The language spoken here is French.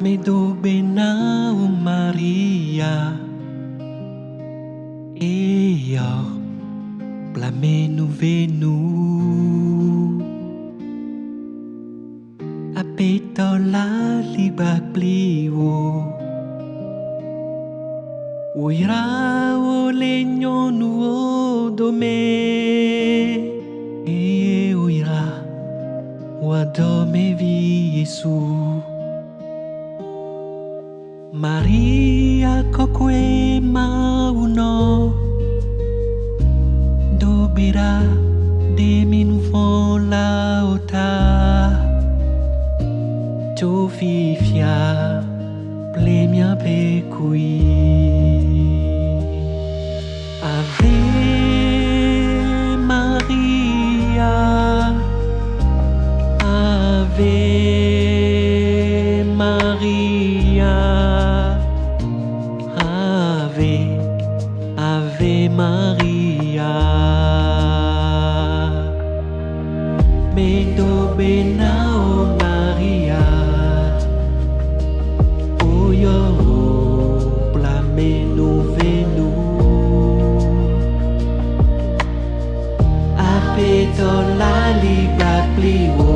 Medobena o Maria e io plamenu venu apeto la libak pliwo uira o legno nuo dome e uira o adome vi Yesu Maria kokwe mauno dobira de minufon lauta to fifia plemia pe kui Ave Maria Ave Maria Ave Maria Medobena o Maria O yo plamenu venu Apeto la libak pliwo